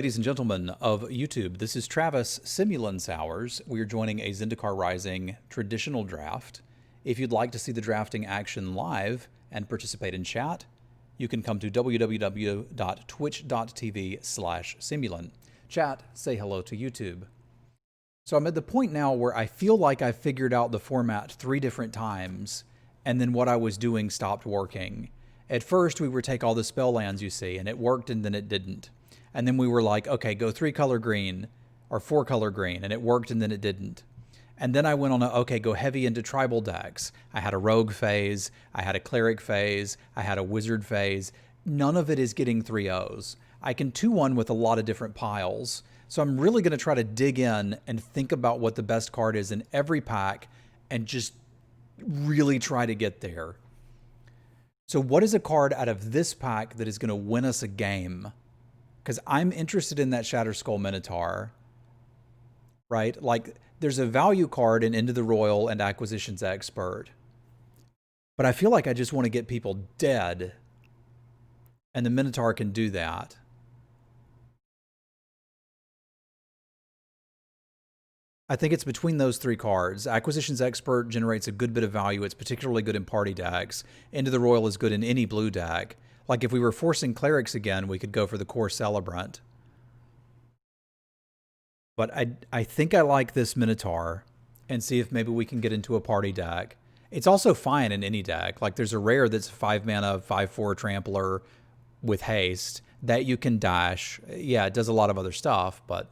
Ladies and gentlemen of YouTube, this is Travis Semulin Sowers. We are joining a Zendikar Rising traditional draft. If you'd like to see the drafting action live and participate in chat, you can come to www.twitch.tv/Semulin. Chat, say hello to YouTube. So I'm at the point now where I feel like I figured out the format 3 different times, and then what I was doing stopped working. At first, we would take all the spell lands you see, and it worked and then it didn't. And then we were like, okay, go 3-color green or 4-color green, and it worked and then it didn't. And then I went on okay, go heavy into tribal decks. I had a rogue phase, I had a cleric phase, I had a wizard phase. None of it is getting 3-0s. I can 2-1 with a lot of different piles. So I'm really going to try to dig in and think about what the best card is in every pack and just really try to get there. So what is a card out of this pack that is going to win us a game? Because I'm interested in that Shatterskull Minotaur, right? Like, there's a value card in Into the Royal and Acquisitions Expert. But I feel like I just want to get people dead. And the Minotaur can do that. I think it's between those 3 cards. Acquisitions Expert generates a good bit of value. It's particularly good in party decks. Into the Royal is good in any blue deck. Like, if we were forcing clerics again, we could go for the core celebrant. But I think I like this Minotaur and see if maybe we can get into a party deck. It's also fine in any deck. Like, there's a rare that's 5 mana, 5/4 trampler with haste that you can dash. Yeah, it does a lot of other stuff, but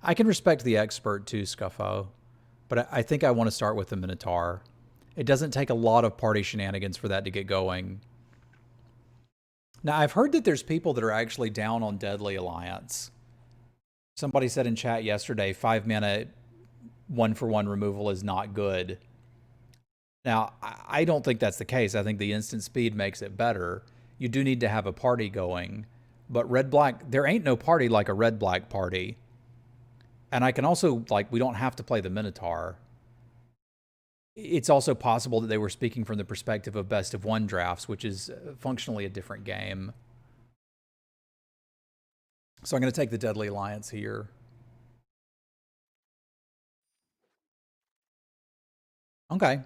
I can respect the expert too, Scuffo. But I think I want to start with the Minotaur. It doesn't take a lot of party shenanigans for that to get going. Now, I've heard that there's people that are actually down on Deadly Alliance. Somebody said in chat yesterday, 5 mana, 1-for-1 removal is not good. Now, I don't think that's the case. I think the instant speed makes it better. You do need to have a party going. But red-black, there ain't no party like a red-black party. And I can also, like, we don't have to play the Minotaur. It's also possible that they were speaking from the perspective of best-of-1 drafts, which is functionally a different game. So I'm going to take the Deadly Alliance here. Okay.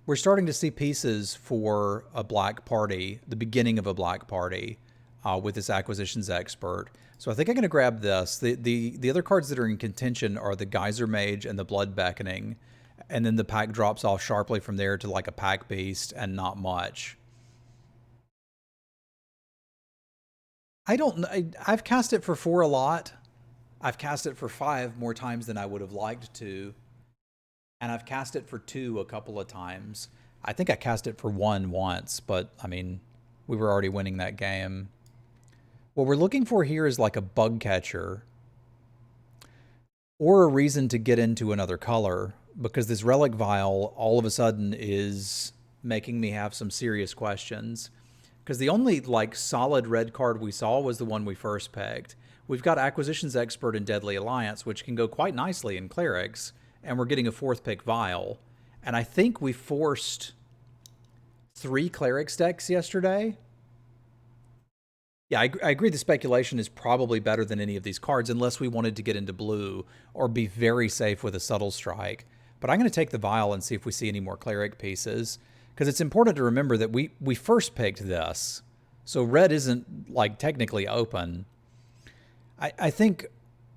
We're starting to see pieces for a black party, the beginning of a black party, with this Acquisitions Expert. So I think I'm going to grab this. The other cards that are in contention are the Geyser Mage and the Blood Beckoning. And then the pack drops off sharply from there to like a pack beast and not much. I've cast it for 4 a lot. I've cast it for 5 more times than I would have liked to. And I've cast it for 2 a couple of times. I think I cast it for 1 once, but I mean, we were already winning that game. What we're looking for here is like a bug catcher or a reason to get into another color, because this Relic Vial all of a sudden is making me have some serious questions. Because the only like solid red card we saw was the one we first pegged. We've got Acquisitions Expert and Deadly Alliance, which can go quite nicely in Clerics, and we're getting a 4th pick Vial. And I think we forced 3 Clerics decks yesterday. Yeah, I agree the speculation is probably better than any of these cards, unless we wanted to get into blue or be very safe with a Subtle Strike. But I'm going to take the Vial and see if we see any more Cleric pieces, because it's important to remember that we first picked this. So red isn't, like, technically open. I think,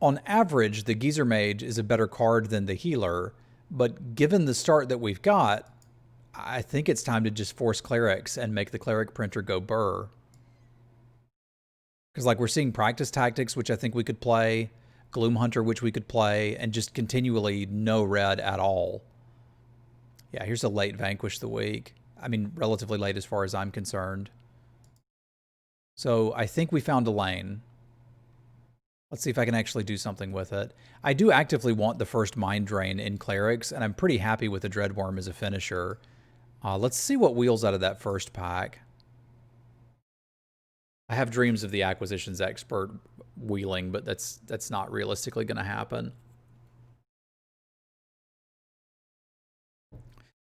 on average, the Geyser Mage is a better card than the Healer, but given the start that we've got, I think it's time to just force Clerics and make the Cleric printer go burr. Because, like, we're seeing Practice Tactics, which I think we could play, Gloom Hunter, which we could play, and just continually no red at all. Yeah, here's a late Vanquish the Weak. I mean, relatively late as far as I'm concerned. So I think we found a lane. Let's see if I can actually do something with it. I do actively want the first Mind Drain in Clerics, and I'm pretty happy with the Dreadworm as a finisher. Let's see what wheels out of that first pack. I have dreams of the Acquisitions Expert wheeling, but that's not realistically going to happen.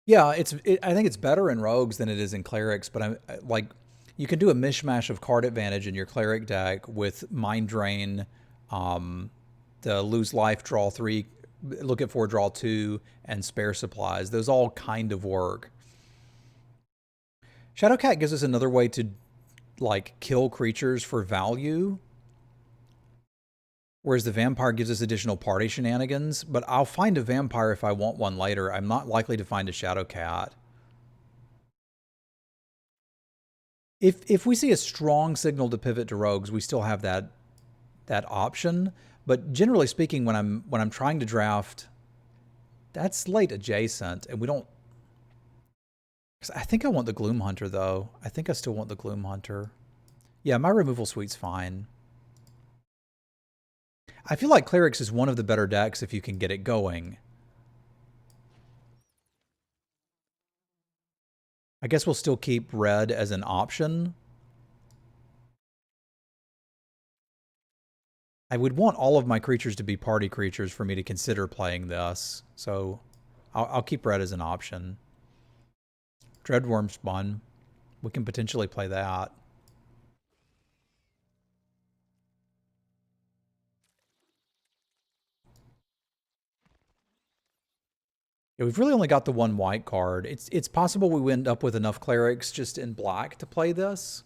Yeah, I think it's better in Rogues than it is in Clerics, but like, you can do a mishmash of card advantage in your Cleric deck with Mind Drain The lose life, draw 3, look at 4, draw 2, and spare supplies. Those all kind of work. Shadowcat gives us another way to like kill creatures for value, whereas the vampire gives us additional party shenanigans. But I'll find a vampire if I want one later. I'm not likely to find a Shadowcat. If we see a strong signal to pivot to rogues, we still have that option. But generally speaking, when I'm trying to draft, that's late adjacent, and we don't. I think I want the Gloom Hunter though. I think I still want the Gloom Hunter. Yeah, my removal suite's fine. I feel like Clerics is one of the better decks if you can get it going. I guess we'll still keep red as an option. I would want all of my creatures to be party creatures for me to consider playing this, so I'll keep red as an option. Dreadworm's fun. We can potentially play that. Yeah, we've really only got the one white card. It's possible we end up with enough clerics just in black to play this.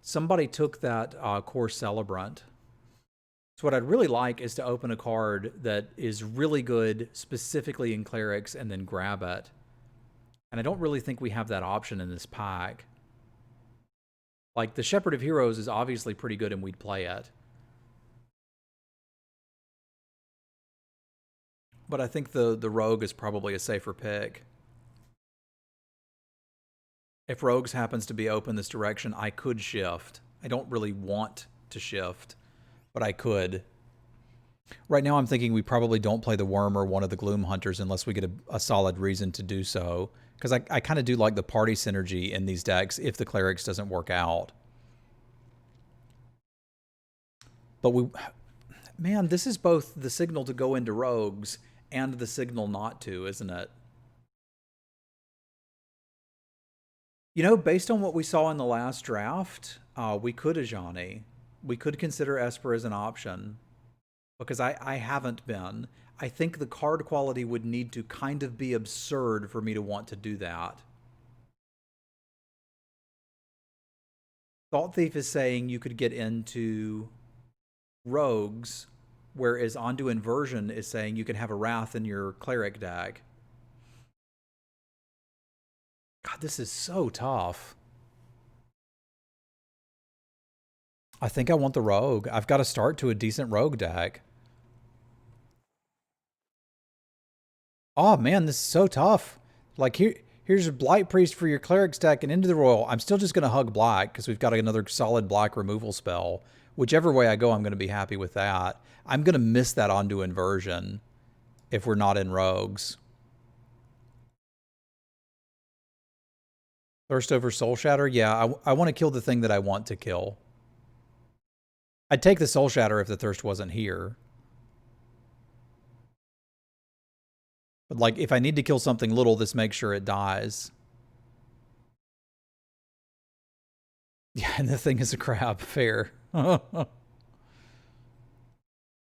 Somebody took that core celebrant. So what I'd really like is to open a card that is really good specifically in clerics and then grab it. And I don't really think we have that option in this pack. Like the Shepherd of Heroes is obviously pretty good and we'd play it. But I think the Rogue is probably a safer pick. If Rogues happens to be open this direction, I could shift. I don't really want to shift, but I could. Right now I'm thinking we probably don't play the Worm or one of the Gloom Hunters unless we get a solid reason to do so. Because I kind of do like the party synergy in these decks if the Clerics doesn't work out. But man, this is both the signal to go into Rogues and the signal not to, isn't it? You know, based on what we saw in the last draft, we could Ajani. We could consider Esper as an option. Because I haven't been. I think the card quality would need to kind of be absurd for me to want to do that. Thought Thief is saying you could get into Rogues, whereas Ondu Inversion is saying you can have a Wrath in your Cleric deck. God, this is so tough. I think I want the Rogue. I've got to start to a decent Rogue deck. Oh man, this is so tough. Like here's a Blight Priest for your Cleric's deck and into the Royal. I'm still just going to hug black because we've got another solid black removal spell. Whichever way I go, I'm going to be happy with that. I'm going to miss that Ondu Inversion if we're not in Rogues. Thirst over Soul Shatter? Yeah, I want to kill the thing that I want to kill. I'd take the Soul Shatter if the Thirst wasn't here. But like, if I need to kill something little, this makes sure it dies. Yeah, and the thing is a crab. Fair.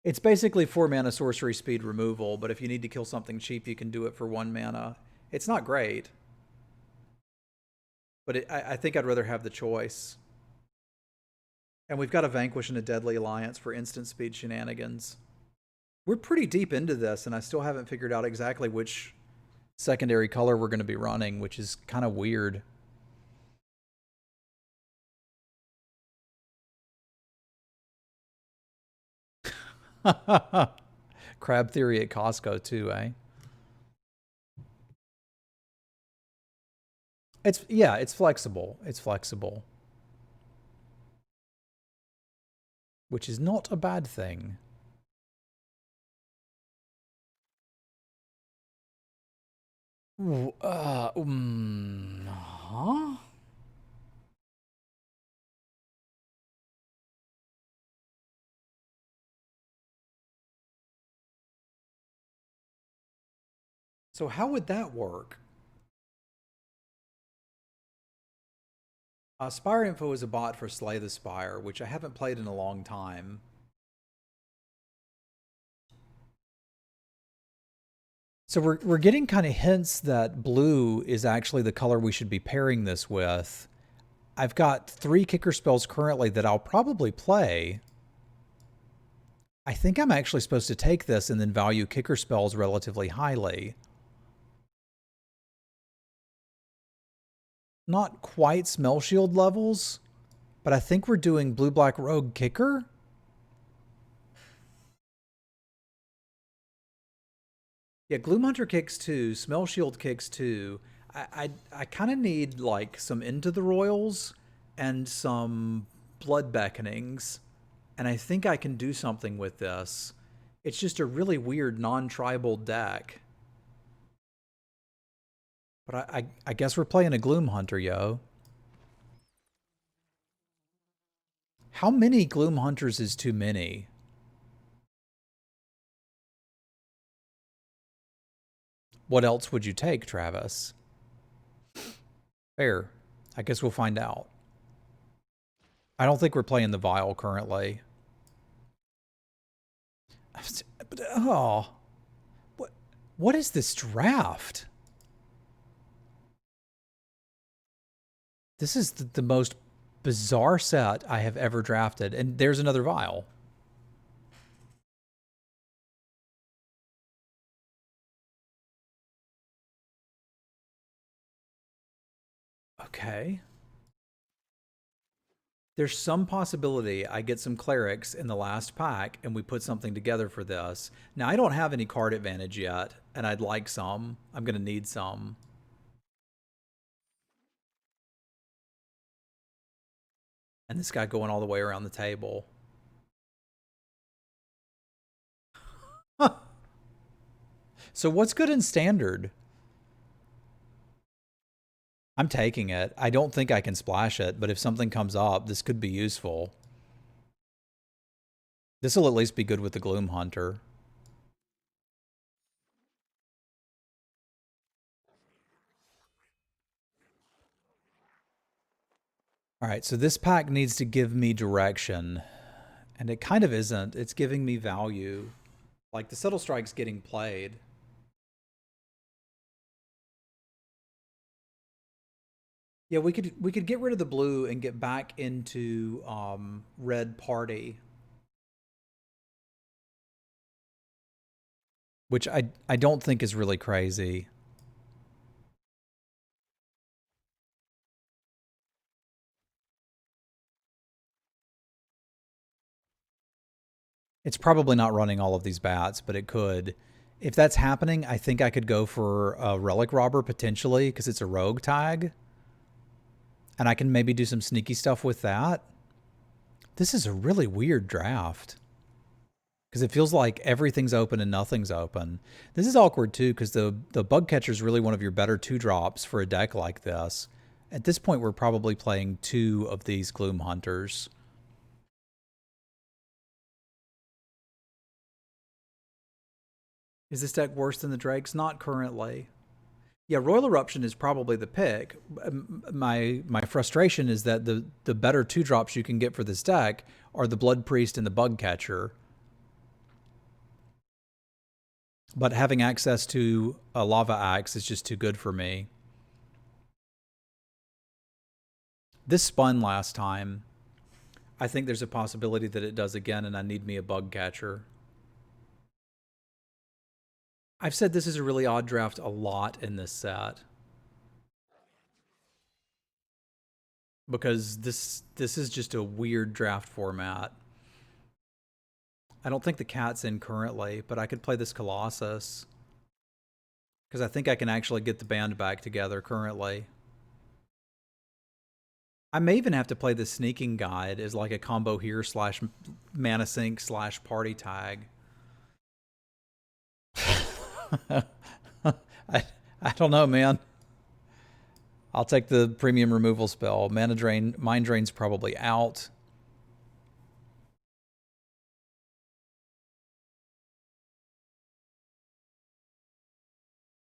It's basically 4 mana sorcery speed removal, but if you need to kill something cheap, you can do it for 1 mana. It's not great. But I think I'd rather have the choice. And we've got a Vanquish and a Deadly Alliance for instant speed shenanigans. We're pretty deep into this, and I still haven't figured out exactly which secondary color we're going to be running, which is kind of weird. Crab theory at Costco too, eh? It's flexible. It's flexible. Which is not a bad thing. Huh? So how would that work? Spire Info is a bot for Slay the Spire, which I haven't played in a long time. So we're getting kind of hints that blue is actually the color we should be pairing this with. I've got 3 kicker spells currently that I'll probably play. I think I'm actually supposed to take this and then value kicker spells relatively highly. Not quite Smell Shield levels, but I think we're doing Blue-Black Rogue kicker. Yeah, Gloom Hunter kicks 2, Smell Shield kicks 2. I kind of need like some Into the Royals and some Blood Beckonings, and I think I can do something with this. It's just a really weird non-tribal deck. But I guess we're playing a Gloom Hunter, yo. How many Gloom Hunters is too many? What else would you take, Travis? Fair. I guess we'll find out. I don't think we're playing the Vial currently. But, oh. What is this draft? This is the most bizarre set I have ever drafted. And there's another Vial. Okay. There's some possibility I get some clerics in the last pack and we put something together for this. Now, I don't have any card advantage yet, and I'd like some. I'm going to need some. And this guy going all the way around the table. So what's good in standard? I'm taking it. I don't think I can splash it, but if something comes up, this could be useful. This will at least be good with the Gloom Hunter. All right, so this pack needs to give me direction, and it kind of isn't. It's giving me value. Like, the Subtle Strike's getting played. Yeah, we could get rid of the blue and get back into red party, which I don't think is really crazy. It's probably not running all of these bats, but it could. If that's happening, I think I could go for a Relic Robber potentially because it's a rogue tag. And I can maybe do some sneaky stuff with that. This is a really weird draft. Because it feels like everything's open and nothing's open. This is awkward too, because the Bug Catcher is really one of your better 2-drops for a deck like this. At this point, we're probably playing 2 of these Gloom Hunters. Is this deck worse than the Drakes? Not currently. Yeah, Royal Eruption is probably the pick. My frustration is that the better 2-drops you can get for this deck are the Blood Priest and the Bug Catcher. But having access to a Lava Axe is just too good for me. This spun last time. I think there's a possibility that it does again, and I need me a Bug Catcher. I've said this is a really odd draft a lot in this set. Because this is just a weird draft format. I don't think the cat's in currently, but I could play this Colossus. Because I think I can actually get the band back together currently. I may even have to play the Sneaking Guide as like a combo here slash mana sink slash party tag. I don't know, man. I'll take the premium removal spell. Mana Drain, Mind Drain's probably out.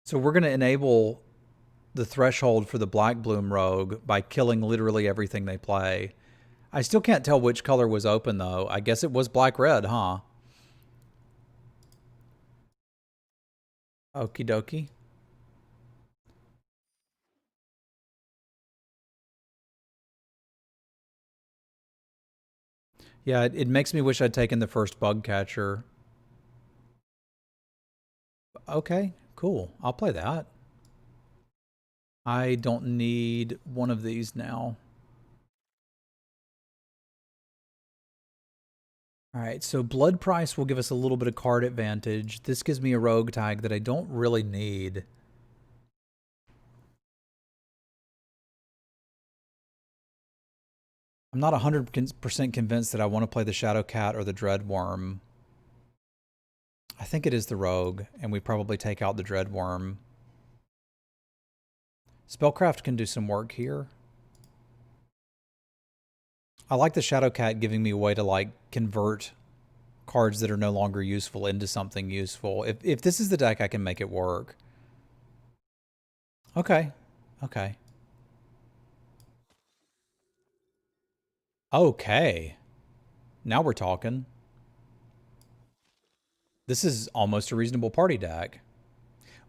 So we're going to enable the threshold for the Black Bloom Rogue by killing literally everything they play. I still can't tell which color was open, though. I guess it was black-red, huh? Okie dokie. Yeah, it makes me wish I'd taken the first bug catcher. Okay, cool. I'll play that. I don't need one of these now. All right, so blood price will give us a little bit of card advantage. This gives me a rogue tag that I don't really need. I'm not 100% convinced that I want to play the Shadow Cat or the Dread Worm. I think it is the rogue, and we probably take out the Dread Worm. Spellcraft can do some work here. I like the Shadow Cat giving me a way to like convert cards that are no longer useful into something useful. If this is the deck, I can make it work. Okay. Okay. Okay. Now we're talking. This is almost a reasonable party deck.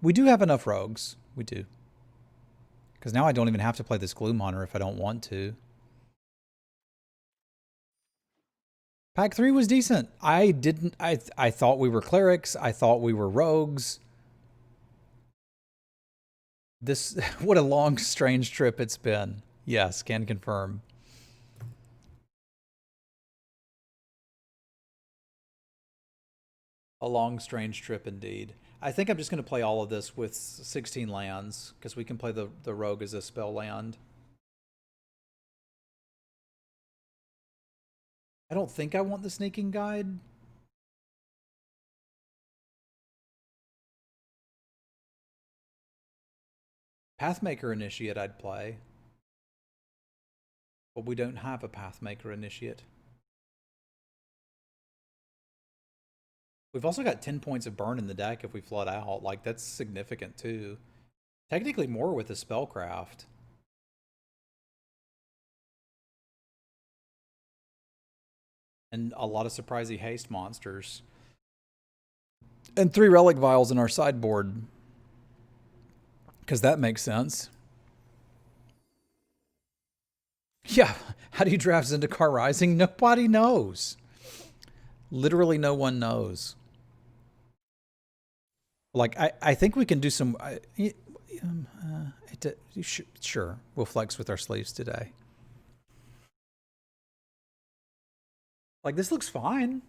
We do have enough rogues. We do. Because now I don't even have to play this Gloom Hunter if I don't want to. Pack 3 was decent. I thought we were clerics. I thought we were rogues. This, what a long, strange trip it's been. Yes, can confirm. A long, strange trip indeed. I think I'm just going to play all of this with 16 lands, because we can play the rogue as a spell land. I don't think I want the sneaking guide. Pathmaker Initiate I'd play. But we don't have a Pathmaker Initiate. We've also got 10 points of burn in the deck if we flood out. Like, that's significant too. Technically more with the Spellcraft. And a lot of surprising haste monsters. And 3 Relic Vials in our sideboard. Because that makes sense. Yeah, how do you draft Zendikar Rising? Nobody knows. Literally no one knows. Like, I think we can do some... sure, we'll flex with our sleeves today. Like, this looks fine.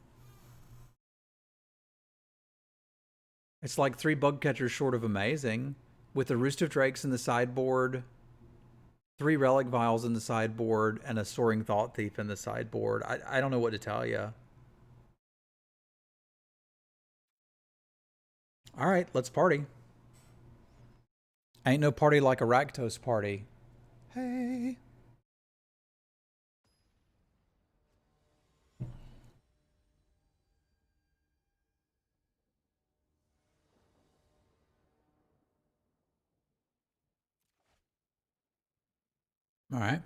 It's like 3 bug catchers short of amazing. With a Roost of Drakes in the sideboard, 3 Relic Vials in the sideboard, and a Soaring Thought Thief in the sideboard. I don't know what to tell you. All right, let's party. Ain't no party like a Rakdos party. Hey. All right.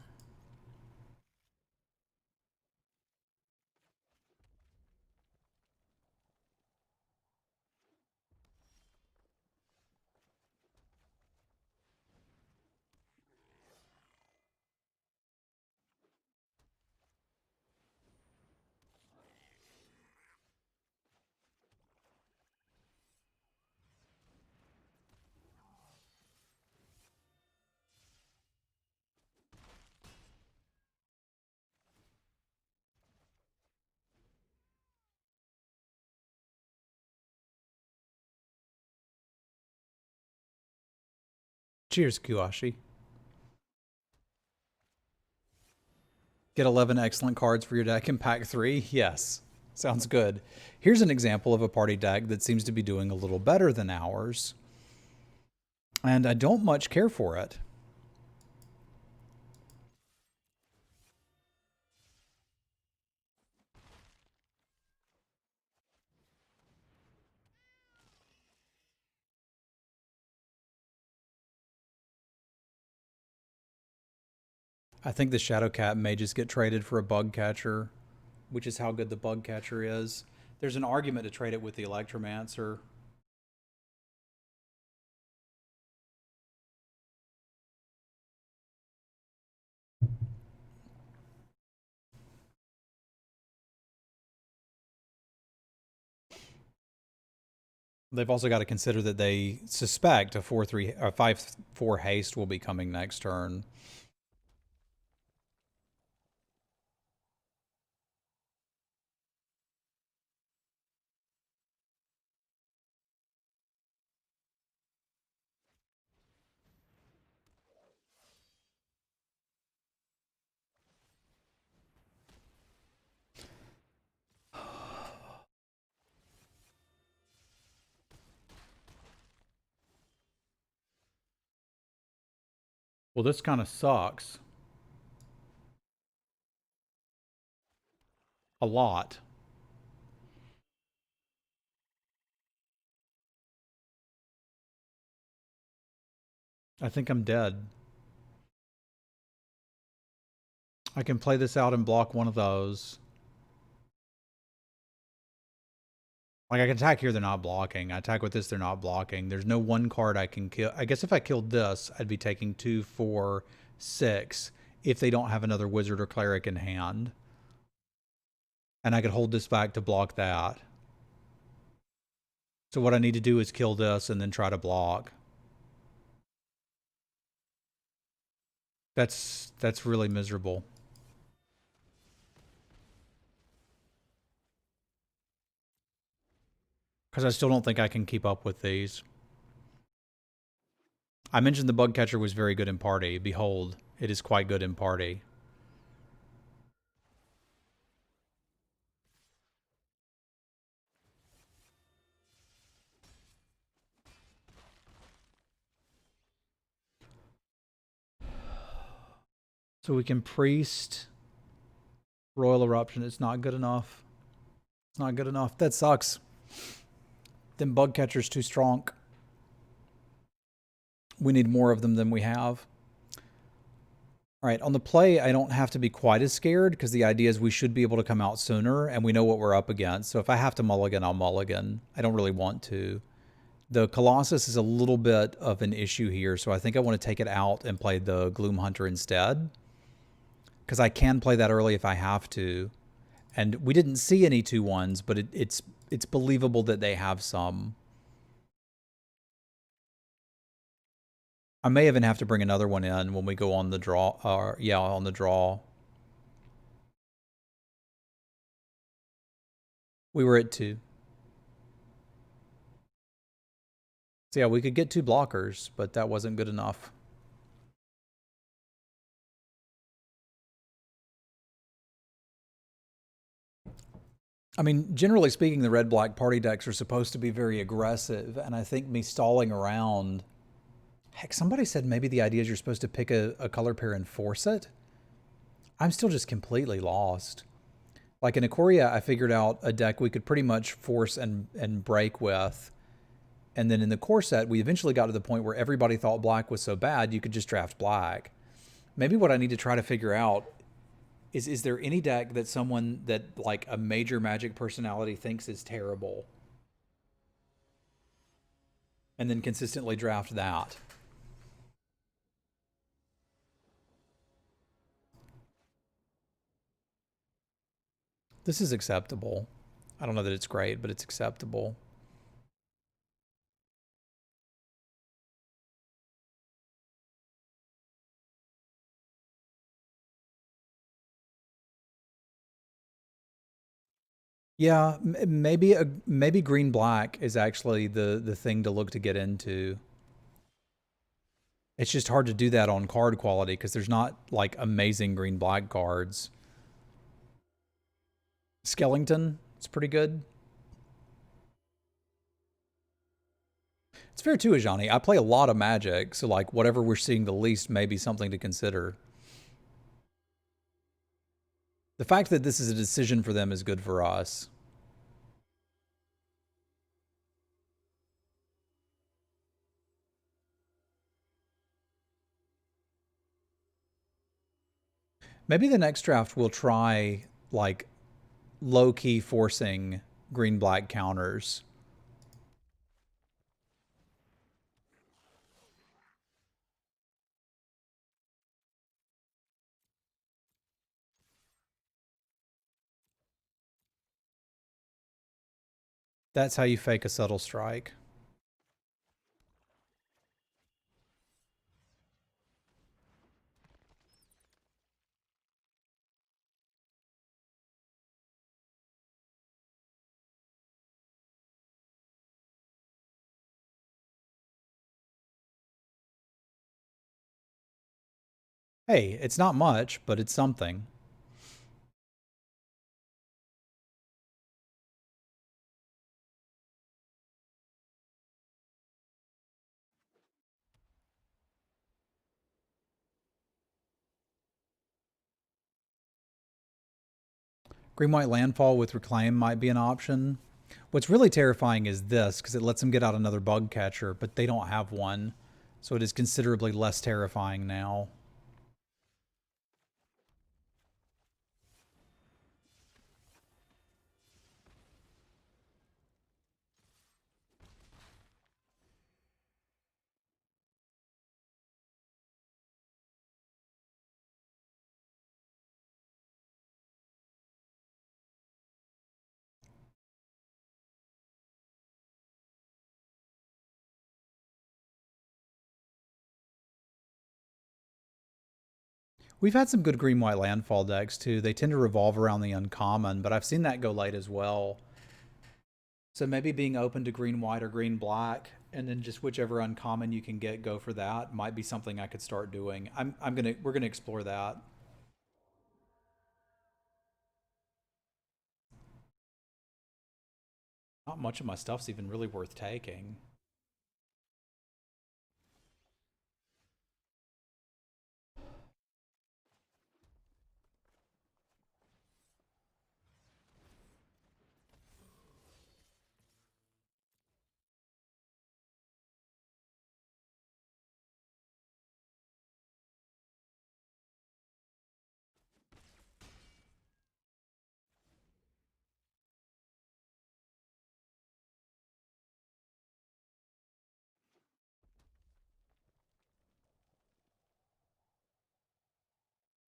Cheers, Kuashi. Get 11 excellent cards for your deck in pack 3? Yes. Sounds good. Here's an example of a party deck that seems to be doing a little better than ours. And I don't much care for it. I think the Shadow Cat may just get traded for a Bug Catcher, which is how good the Bug Catcher is. There's an argument to trade it with the Electromancer. They've also got to consider that they suspect a 4-3 or 5-4 haste will be coming next turn. Well, this kind of sucks. A lot. I think I'm dead. I can play this out and block one of those. Like I can attack here, they're not blocking. I attack with this, they're not blocking. There's no one card I can kill. I guess if I killed this, I'd be taking 2, 4, 6 if they don't have another wizard or cleric in hand. And I could hold this back to block that. So what I need to do is kill this and then try to block. That's really miserable. Because I still don't think I can keep up with these. I mentioned the bug catcher was very good in party. Behold, it is quite good in party. So we can priest royal eruption. It's not good enough. It's not good enough. That sucks. Then bug catcher's too strong. We need more of them than we have. All right, on the play, I don't have to be quite as scared because the idea is we should be able to come out sooner and we know what we're up against. So if I have to mulligan, I'll mulligan. I don't really want to. The Colossus is a little bit of an issue here, so I think I want to take it out and play the Gloom Hunter instead. Because I can play that early if I have to. And we didn't see any 2-1s, but it's believable that they have some. I may even have to bring another one in when we go on the draw. Yeah, on the draw. We were at 2. So yeah, we could get 2 blockers, but that wasn't good enough. I mean, generally speaking, the red-black party decks are supposed to be very aggressive, and I think me stalling around... Heck, somebody said maybe the idea is you're supposed to pick a color pair and force it. I'm still just completely lost. Like in Ikoria, I figured out a deck we could pretty much force and break with. And then in the core set, we eventually got to the point where everybody thought black was so bad, you could just draft black. Maybe what I need to try to figure out is there any deck that someone that like a major Magic personality thinks is terrible? And then consistently draft that. This is acceptable. I don't know that it's great, but it's acceptable. Yeah, maybe green black is actually the thing to look to get into. It's just hard to do that on card quality because there's not like amazing green black cards. Skellington, it's pretty good. It's fair too, Ajani. I play a lot of Magic, so like whatever we're seeing the least may be something to consider. The fact that this is a decision for them is good for us. Maybe the next draft we'll try like low-key forcing green-black counters. That's how you fake a subtle strike. Hey, it's not much, but it's something. Green white landfall with reclaim might be an option. What's really terrifying is this, because it lets them get out another bug catcher, but they don't have one. So it is considerably less terrifying now. We've had some good green white landfall decks too. They tend to revolve around the uncommon, but I've seen that go late as well. So maybe being open to green white or green black, and then just whichever uncommon you can get, go for that. Might be something I could start doing. We're gonna explore that. Not much of my stuff's even really worth taking.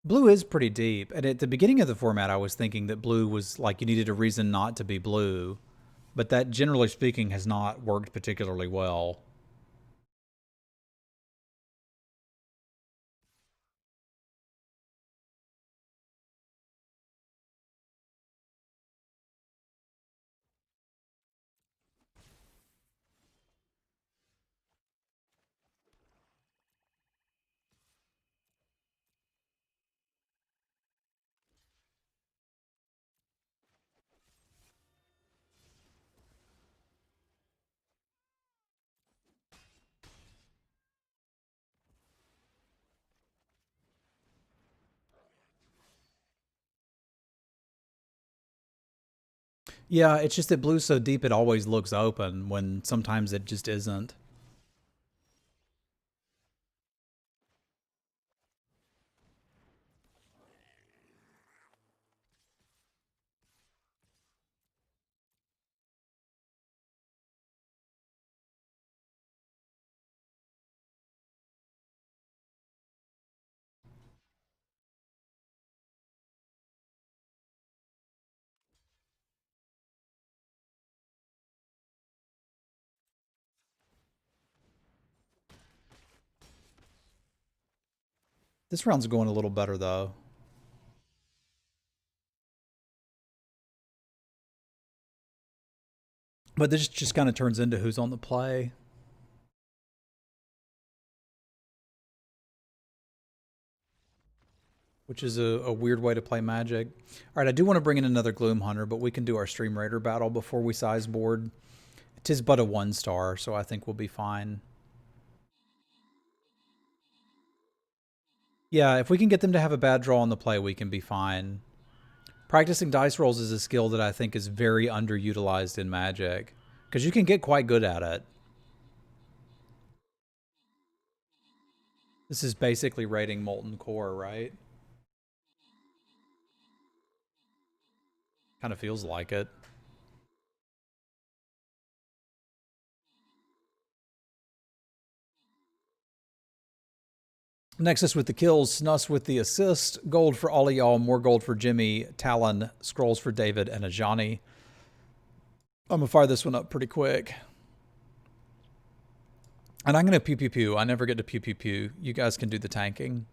Blue is pretty deep, and at the beginning of the format, I was thinking that blue was like you needed a reason not to be blue, but that generally speaking has not worked particularly well. Yeah, it's just that blue's so deep it always looks open when sometimes it just isn't. This round's going a little better though. But this just kind of turns into who's on the play, which is a weird way to play Magic. All right, I do want to bring in another Gloom Hunter, but we can do our Stream Raider battle before we size board. It is but a 1-star, so I think we'll be fine. Yeah, if we can get them to have a bad draw on the play, we can be fine. Practicing dice rolls is a skill that I think is very underutilized in Magic, because you can get quite good at it. This is basically rating Molten Core, right? Kind of feels like it. Nexus with the kills, Snus with the assist, gold for all of y'all, more gold for Jimmy, Talon, scrolls for David, and Ajani. I'm gonna fire this one up pretty quick. And I'm gonna pew pew pew. I never get to pew pew pew. You guys can do the tanking.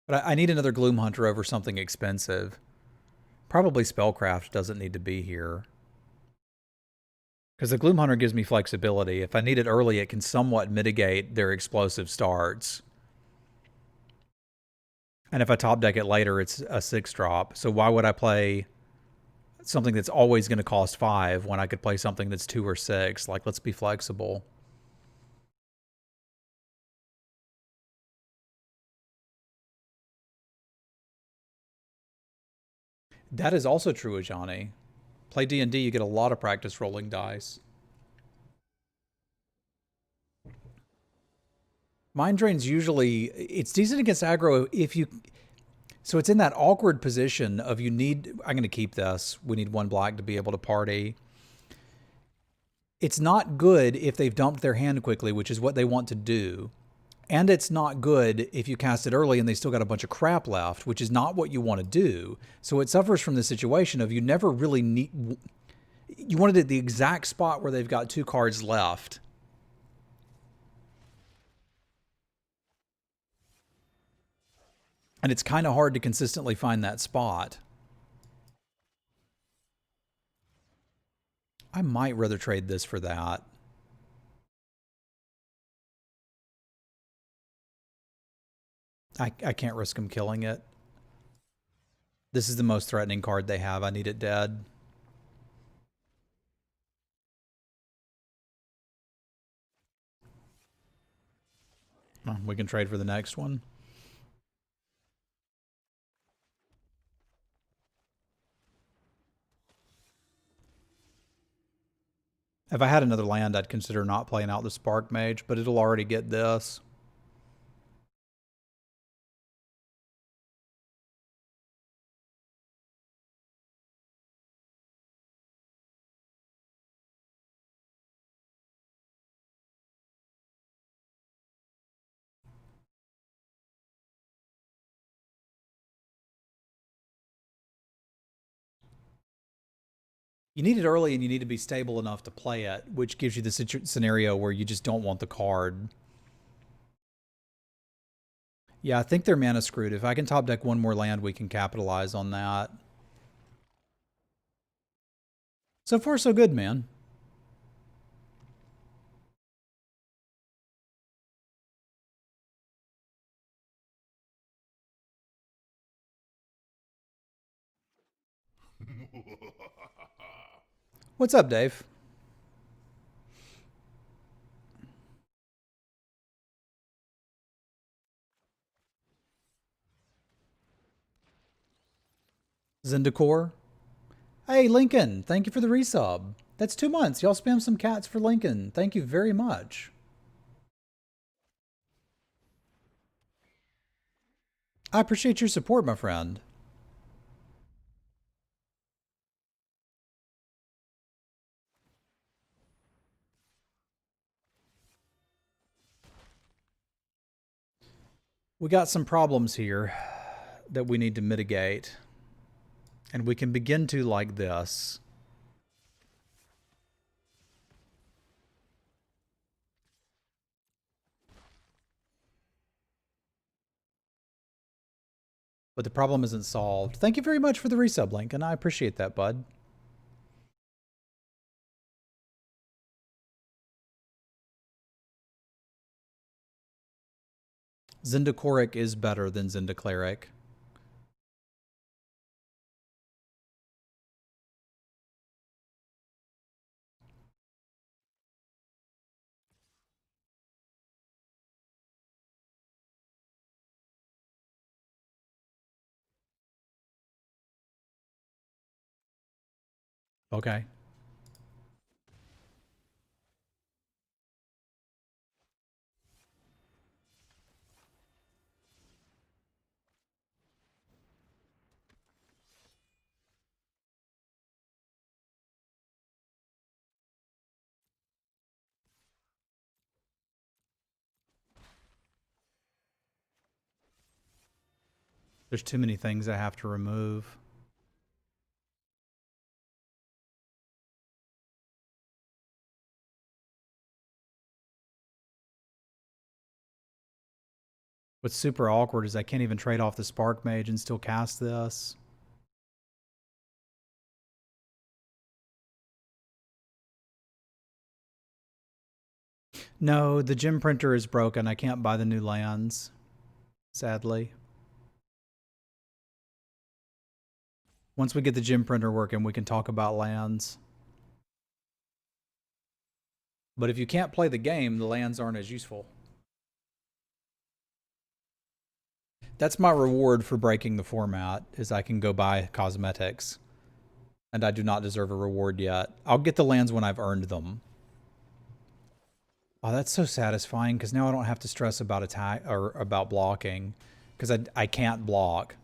But I need another Gloom Hunter over something expensive. Probably Spellcraft doesn't need to be here. Because the Gloom Hunter gives me flexibility. If I need it early, it can somewhat mitigate their explosive starts. And if I top deck it later, it's a 6-drop. So why would I play something that's always going to cost 5 when I could play something that's 2 or 6? Like, let's be flexible. That is also true, Ajani. Play D&D, you get a lot of practice rolling dice. Mind Drain's usually, it's decent against aggro if you, so it's in that awkward position of you need, I'm going to keep this, we need 1 black to be able to party. It's not good if they've dumped their hand quickly, which is what they want to do. And it's not good if you cast it early and they still got a bunch of crap left, which is not what you want to do. So it suffers from the situation of you never really need, you wanted it at the exact spot where they've got 2 cards left. And it's kind of hard to consistently find that spot. I might rather trade this for that. I can't risk them killing it. This is the most threatening card they have. I need it dead. We can trade for the next one. If I had another land, I'd consider not playing out the Spark Mage, but it'll already get this. You need it early and you need to be stable enough to play it, which gives you the scenario where you just don't want the card. Yeah, I think they're mana screwed. If I can top deck 1 more land, we can capitalize on that. So far, so good, man. What's up, Dave? Zendikar? Hey, Lincoln, thank you for the resub. That's 2 months. Y'all spam some cats for Lincoln. Thank you very much. I appreciate your support, my friend. We got some problems here that we need to mitigate. And we can begin to like this. But the problem isn't solved. Thank you very much for the resub, Lincoln. I appreciate that, bud. Zendikoric is better than Zendicleric. Okay. There's too many things I have to remove. What's super awkward is I can't even trade off the Spark Mage and still cast this. No, the gem printer is broken. I can't buy the new lands, sadly. Once we get the gem printer working, we can talk about lands. But if you can't play the game, the lands aren't as useful. That's my reward for breaking the format, is I can go buy cosmetics. And I do not deserve a reward yet. I'll get the lands when I've earned them. Oh, that's so satisfying, because now I don't have to stress about attack or about blocking, because I can't block.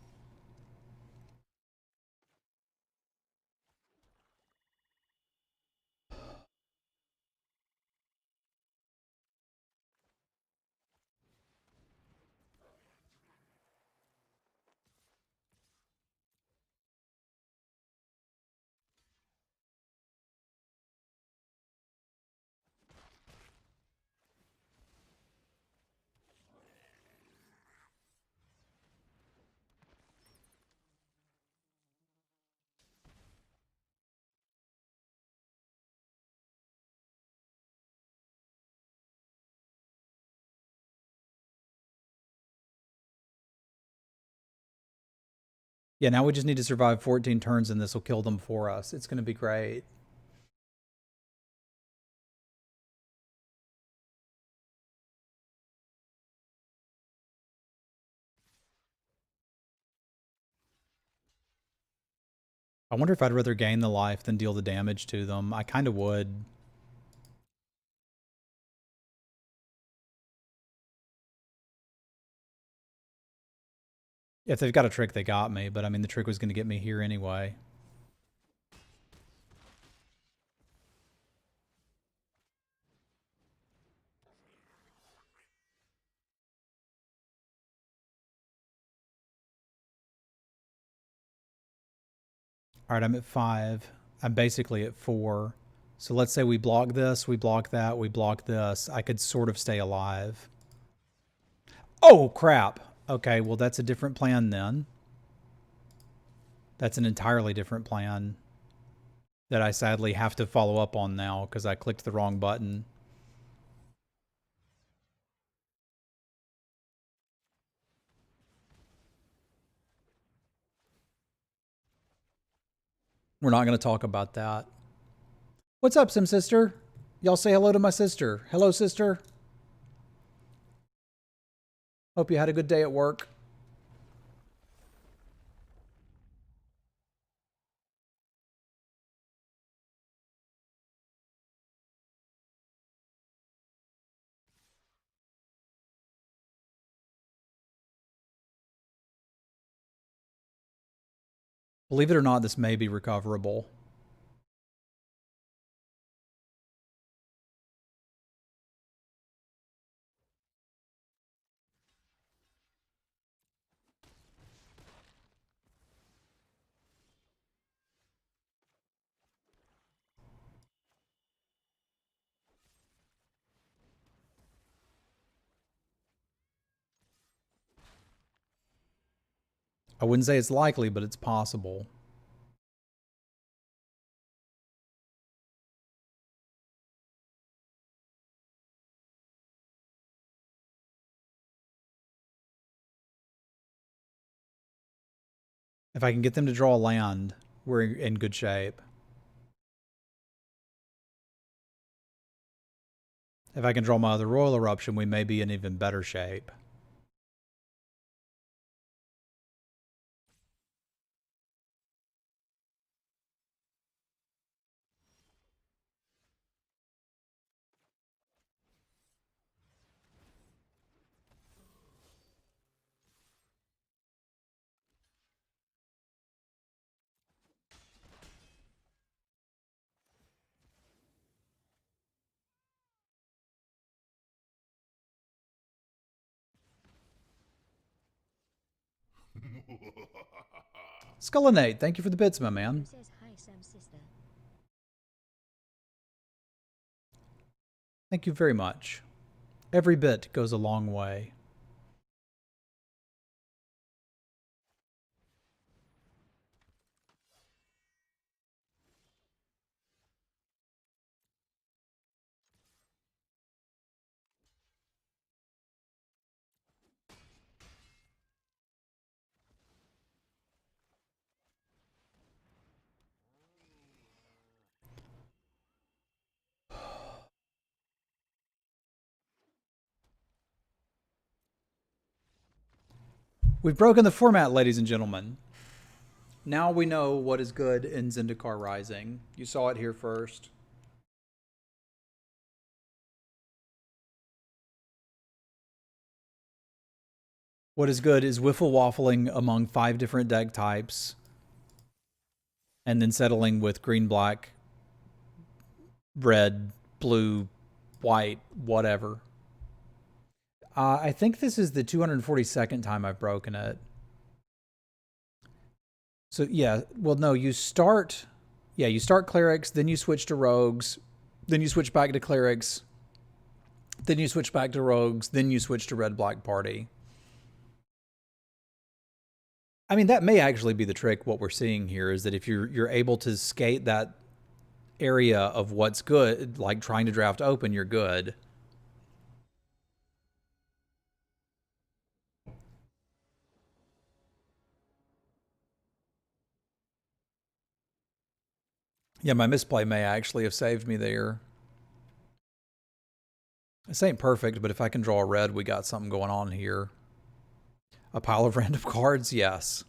Yeah, now we just need to survive 14 turns and this will kill them for us. It's going to be great. I wonder if I'd rather gain the life than deal the damage to them. I kind of would. If they've got a trick, they got me. But I mean, the trick was going to get me here anyway. All right, I'm at 5. I'm basically at 4. So let's say we block this, we block that, we block this. I could sort of stay alive. Oh, crap. Okay, well, that's a different plan then. That's an entirely different plan that I sadly have to follow up on now because I clicked the wrong button. We're not going to talk about that. What's up, Sim Sister? Y'all say hello to my sister. Hello, sister. Hope you had a good day at work. Believe it or not, this may be recoverable. I wouldn't say it's likely, but it's possible. If I can get them to draw land, we're in good shape. If I can draw my other Royal Eruption, we may be in even better shape. Skullinate, thank you for the bits, my man. Thank you very much. Every bit goes a long way. We've broken the format, ladies and gentlemen. Now we know what is good in Zendikar Rising. You saw it here first. What is good is wiffle waffling among 5 different deck types and then settling with green, black, red, blue, white, whatever. I think this is the 242nd time I've broken it. So yeah, well no, you start clerics, then you switch to rogues, then you switch back to clerics, then you switch back to rogues, then you switch to red black party. I mean, that may actually be the trick. What we're seeing here is that if you're able to skate that area of what's good, like trying to draft open, you're good. Yeah, my misplay may actually have saved me there. This ain't perfect, but if I can draw a red, we got something going on here. A pile of random cards, yes.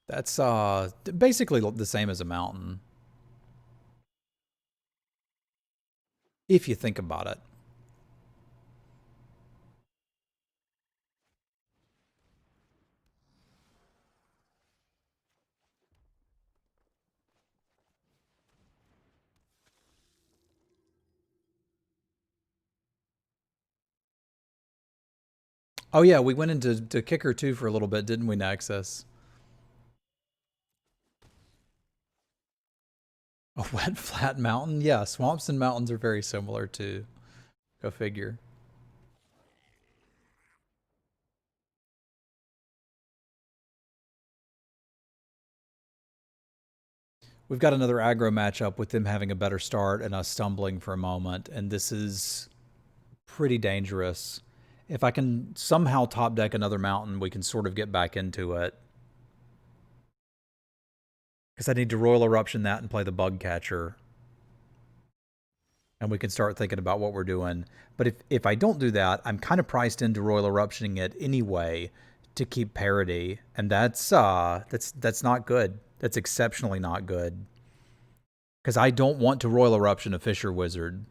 That's basically the same as a mountain, if you think about it. Oh yeah, we went into kicker 2 for a little bit, didn't we, Nexus? A wet flat mountain? Yeah, swamps and mountains are very similar too. Go figure. We've got another aggro matchup with them having a better start and us stumbling for a moment, and this is pretty dangerous. If I can somehow top deck another mountain, we can sort of get back into it. Because I need to Royal Eruption that and play the Bug Catcher. And we can start thinking about what we're doing. But if I don't do that, I'm kind of priced into Royal Eruptioning it anyway to keep parity. And that's not good. That's exceptionally not good. Because I don't want to Royal Eruption a Fisher Wizard.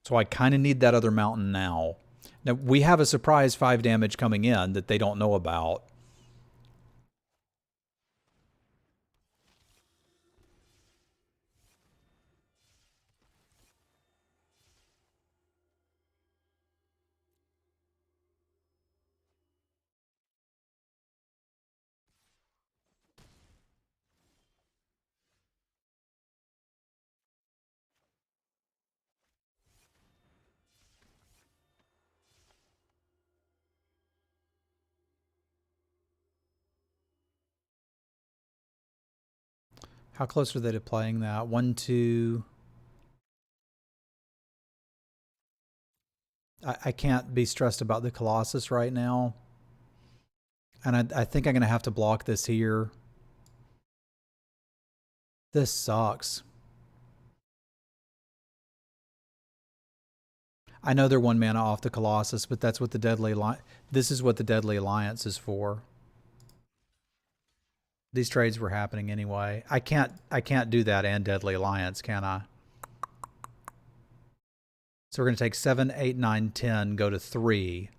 So I kind of need that other mountain now. Now, we have a surprise 5 damage coming in that they don't know about. How close are they to playing that? 1, 2. I can't be stressed about the Colossus right now. And I think I'm going to have to block this here. This sucks. I know they're 1 mana off the Colossus, but that's what the Deadly Alliance. This is what the Deadly Alliance is for. These trades were happening anyway. I can't do that and Deadly Alliance, can I? So we're going to take 7, 8, 9, 10, go to 3.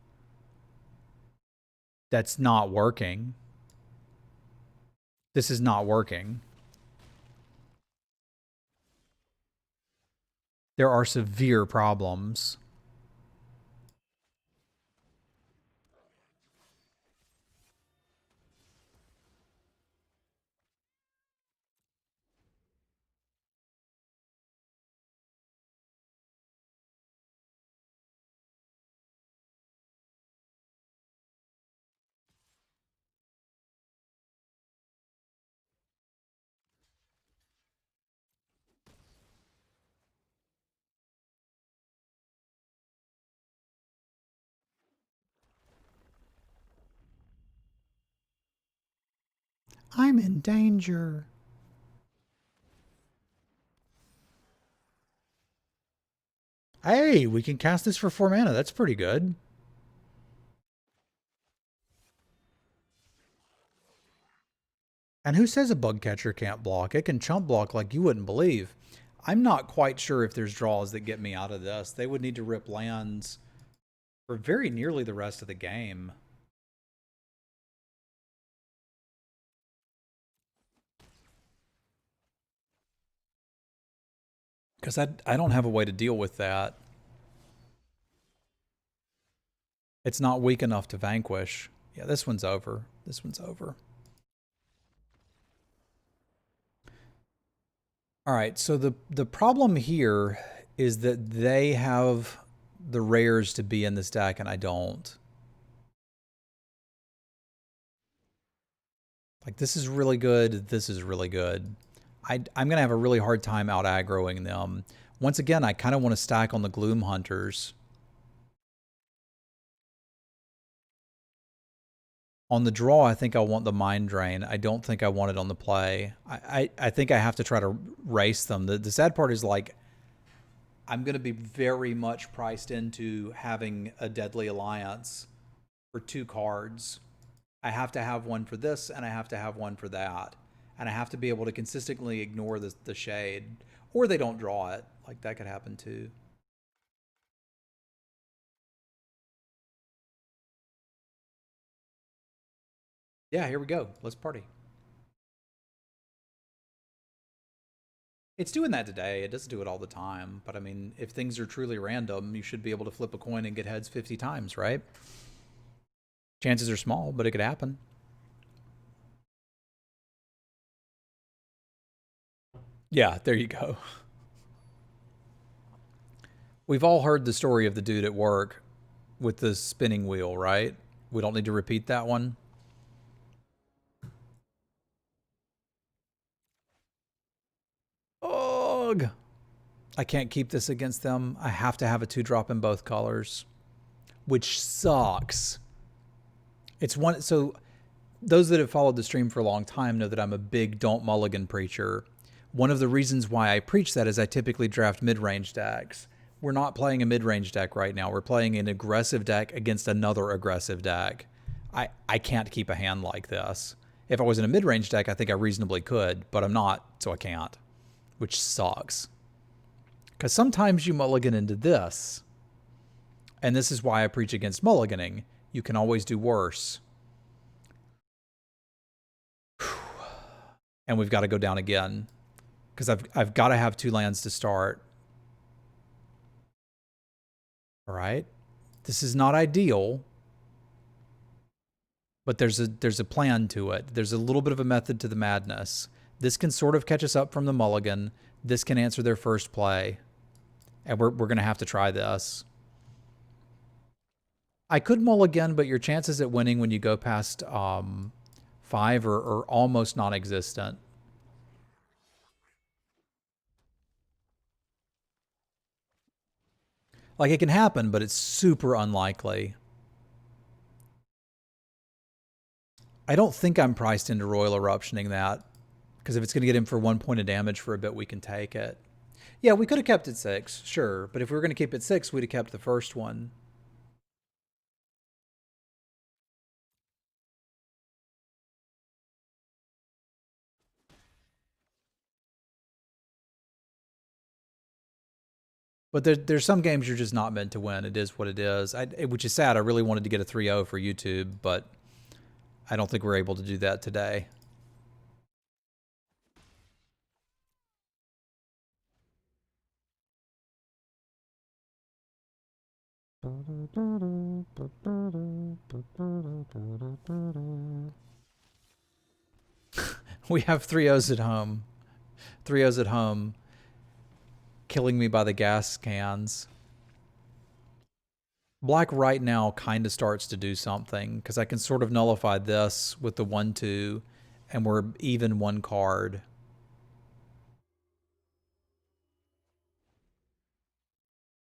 That's not working. This is not working. There are severe problems. I'm in danger. Hey, we can cast this for 4 mana. That's pretty good. And who says a bug catcher can't block? It can chump block like you wouldn't believe. I'm not quite sure if there's draws that get me out of this. They would need to rip lands for very nearly the rest of the game. Because I don't have a way to deal with that. It's not weak enough to vanquish. Yeah, this one's over. This one's over. All right, so the problem here is that they have the rares to be in this deck and I don't. Like, this is really good. This is really good. I'm going to have a really hard time out aggroing them. Once again, I kind of want to stack on the Gloom Hunters. On the draw, I think I want the Mind Drain. I don't think I want it on the play. I think I have to try to race them. The sad part is, like, I'm going to be very much priced into having a Deadly Alliance for 2 cards. I have to have one for this, and I have to have one for that. And I have to be able to consistently ignore the shade. Or they don't draw it. Like, that could happen too. Yeah, here we go. Let's party. It's doing that today. It doesn't do it all the time. But I mean, if things are truly random, you should be able to flip a coin and get heads 50 times, right? Chances are small, but it could happen. Yeah, there you go. We've all heard the story of the dude at work with the spinning wheel, right? We don't need to repeat that one. Ugh. I can't keep this against them. I have to have a 2-drop in both colors, which sucks. It's one. So those that have followed the stream for a long time know that I'm a big don't mulligan preacher. One of the reasons why I preach that is I typically draft mid-range decks. We're not playing a mid-range deck right now. We're playing an aggressive deck against another aggressive deck. I can't keep a hand like this. If I was in a mid-range deck, I think I reasonably could, but I'm not, so I can't, which sucks. Because sometimes you mulligan into this. And this is why I preach against mulliganing. You can always do worse. And we've got to go down again. Because I've got to have 2 lands to start. All right. This is not ideal. But there's a plan to it. There's a little bit of a method to the madness. This can sort of catch us up from the mulligan. This can answer their first play. And we're going to have to try this. I could mulligan, but your chances at winning when you go past 5 are almost non-existent. Like, it can happen, but it's super unlikely. I don't think I'm priced into Royal Eruptioning that, because if it's going to get him for 1 point of damage for a bit, we can take it. Yeah, we could have kept it 6, sure, but if we were going to keep it 6, we'd have kept the first one. But there's some games you're just not meant to win. It is what it is, which is sad. I really wanted to get a 3-0 for YouTube, but I don't think we're able to do that today. We have 3-0s at home. 3-0s at home. Killing me by the gas cans. Black right now kind of starts to do something, because I can sort of nullify this with the 1-2, and we're even 1 card.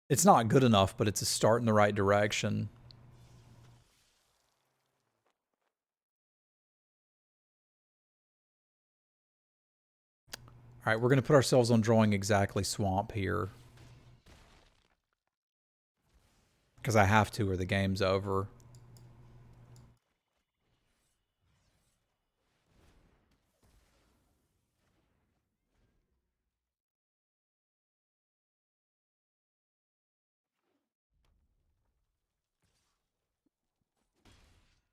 It's not good enough, but it's a start in the right direction. All right, we're going to put ourselves on drawing exactly swamp here. Because I have to or the game's over.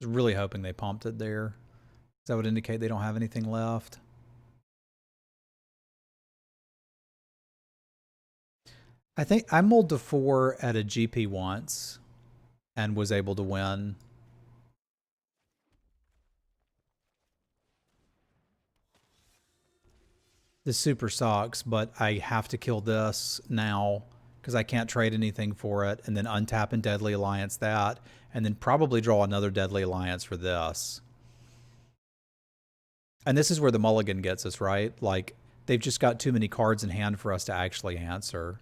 I was really hoping they pumped it there. That would indicate they don't have anything left. I think I mulled to 4 at a GP once and was able to win. This super sucks, but I have to kill this now because I can't trade anything for it, and then untap and Deadly Alliance that, and then probably draw another Deadly Alliance for this. And this is where the mulligan gets us, right? Like, they've just got too many cards in hand for us to actually answer.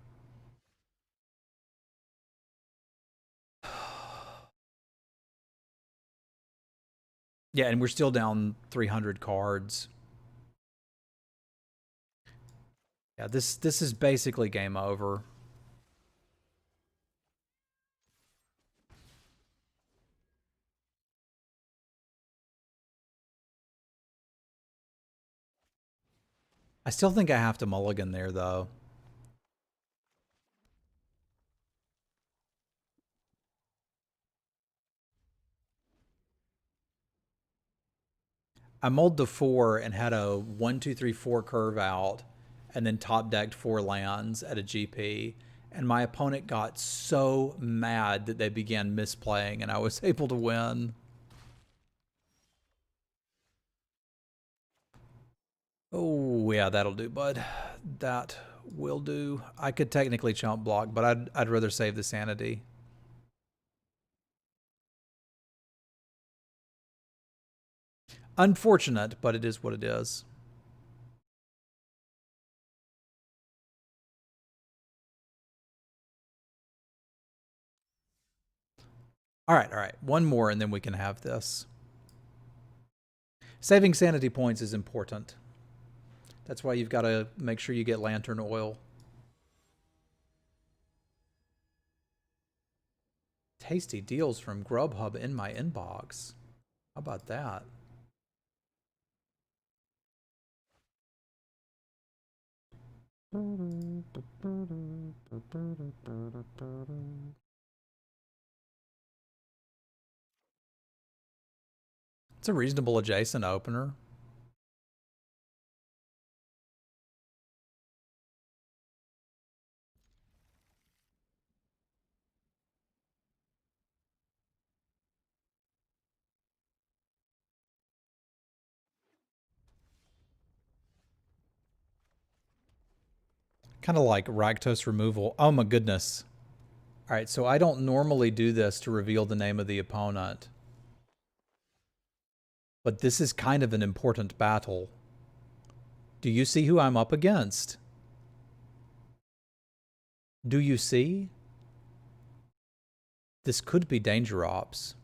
Yeah, and we're still down 300 cards. Yeah, this is basically game over. I still think I have to mulligan there, though. I mulled the 4 and had a 1, 2, 3, 4 curve out, and then top decked 4 lands at a GP. And my opponent got so mad that they began misplaying, and I was able to win. Oh yeah, that'll do, bud. That will do. I could technically chump block, but I'd rather save the sanity. Unfortunate, but it is what it is. All right. One more, and then we can have this. Saving sanity points is important. That's why you've got to make sure you get lantern oil. Tasty deals from Grubhub in my inbox. How about that? It's a reasonable adjacent opener. Kind of like Raktos removal. Oh my goodness. All right, so I don't normally do this to reveal the name of the opponent. But this is kind of an important battle. Do you see who I'm up against? Do you see? This could be Danger Ops.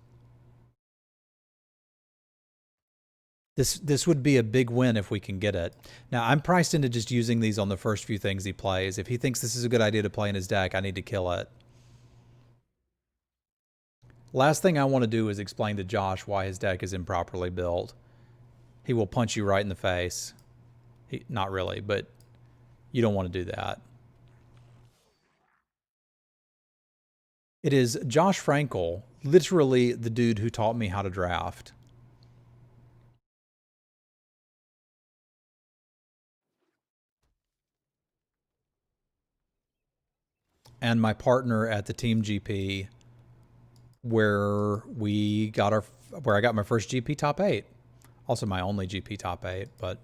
This would be a big win if we can get it. Now, I'm priced into just using these on the first few things he plays. If he thinks this is a good idea to play in his deck, I need to kill it. Last thing I want to do is explain to Josh why his deck is improperly built. He will punch you right in the face. Not really, but you don't want to do that. It is Josh Frankel, literally the dude who taught me how to draft. And my partner at the Team GP, where I got my first GP top 8. Also my only GP top 8, but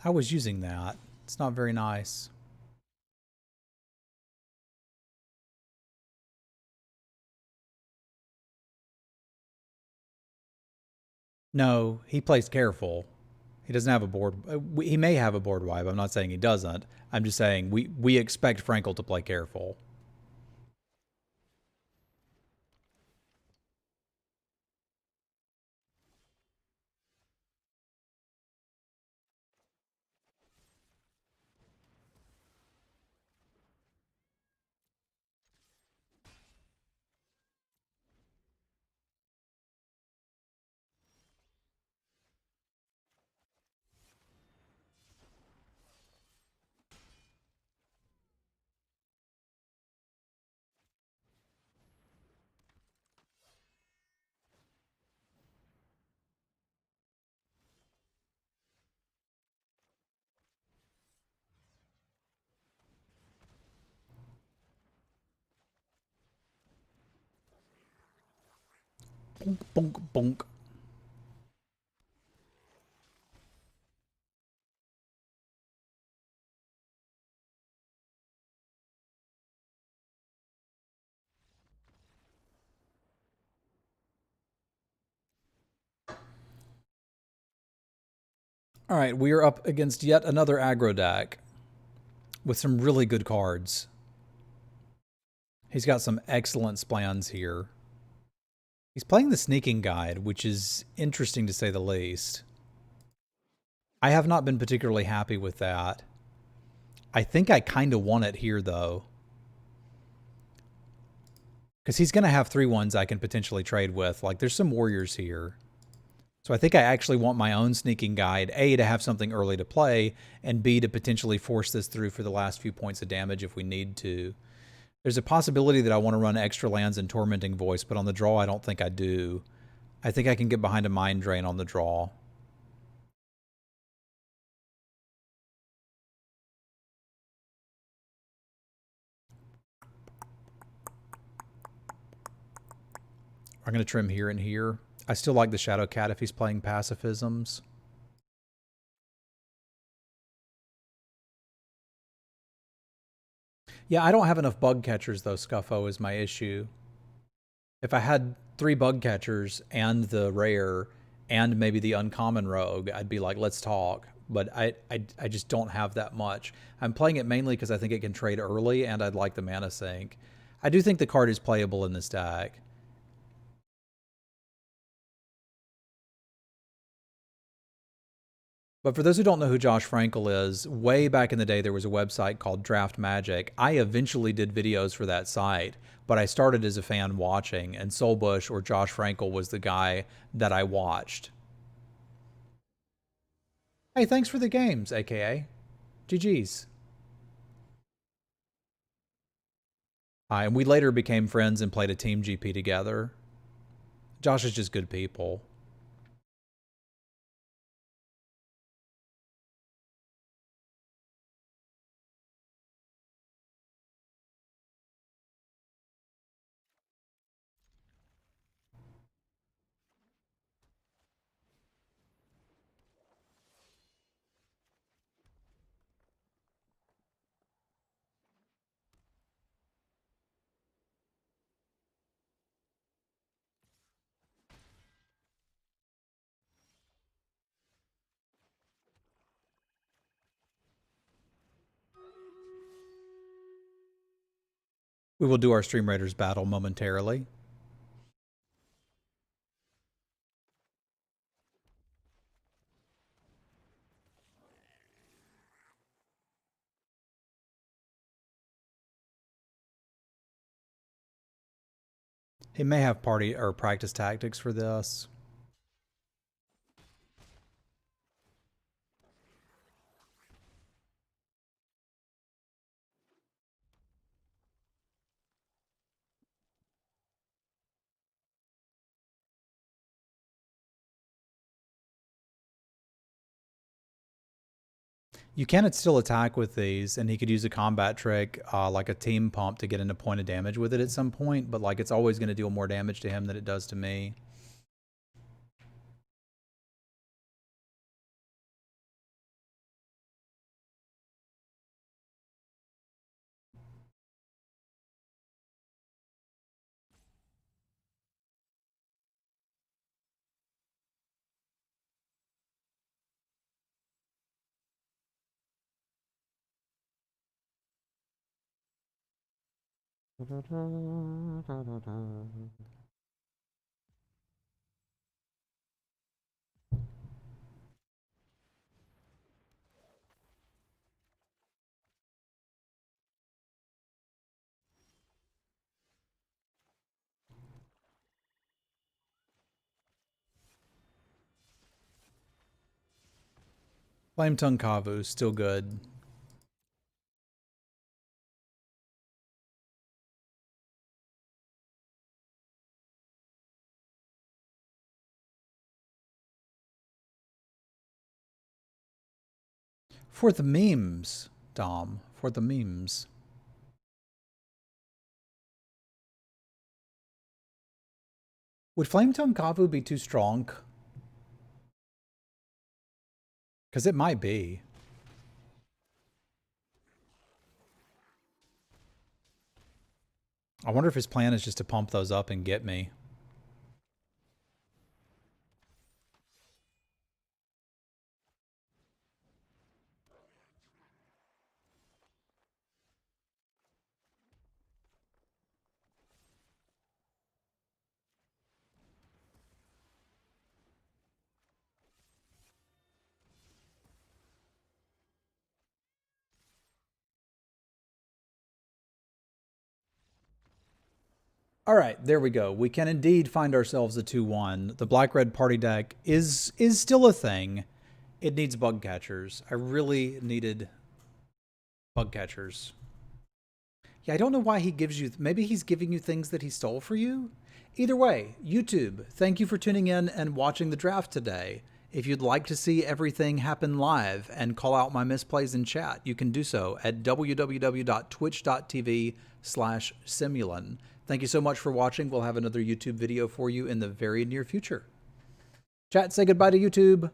I was using that. It's not very nice. No, he plays careful. He doesn't have a board. He may have a board wipe. I'm not saying he doesn't. I'm just saying we expect Frankel to play careful. Bonk, bonk, bonk. All right, we are up against yet another aggro deck with some really good cards. He's got some excellent splans here. He's playing the Sneaking Guide, which is interesting to say the least. I have not been particularly happy with that. I think I kind of want it here, though. Because he's going to have 3/1s I can potentially trade with. Like, there's some warriors here. So I think I actually want my own Sneaking Guide, A, to have something early to play, and B, to potentially force this through for the last few points of damage if we need to. There's a possibility that I want to run extra lands and Tormenting Voice, but on the draw, I don't think I do. I think I can get behind a Mind Drain on the draw. I'm going to trim here and here. I still like the Shadow Cat if he's playing pacifisms. Yeah, I don't have enough bug catchers, though, Scuffo, is my issue. If I had 3 bug catchers and the rare and maybe the uncommon rogue, I'd be like, let's talk. But I just don't have that much. I'm playing it mainly because I think it can trade early and I'd like the mana sink. I do think the card is playable in this deck. But for those who don't know who Josh Frankel is, way back in the day there was a website called Draft Magic. I eventually did videos for that site, but I started as a fan watching, and Soulbush or Josh Frankel was the guy that I watched. Hey, thanks for the games, aka GG's. And we later became friends and played a team GP together. Josh is just good people. We will do our Stream Raiders battle momentarily. He may have party or practice tactics for this. You can still attack with these, and he could use a combat trick like a team pump to get into point of damage with it at some point, but like it's always going to deal more damage to him than it does to me. Flame Tongue Kavu, still good. For the memes, Dom. For the memes. Would Flame Tongue Kavu be too strong? Because it might be. I wonder if his plan is just to pump those up and get me. All right, there we go. We can indeed find ourselves a 2-1. The black-red party deck is still a thing. It needs bug catchers. I really needed bug catchers. Yeah, I don't know why he gives you... Maybe he's giving you things that he stole for you? Either way, YouTube, thank you for tuning in and watching the draft today. If you'd like to see everything happen live and call out my misplays in chat, you can do so at www.twitch.tv/Semulin. Thank you so much for watching. We'll have another YouTube video for you in the very near future. Chat, say goodbye to YouTube.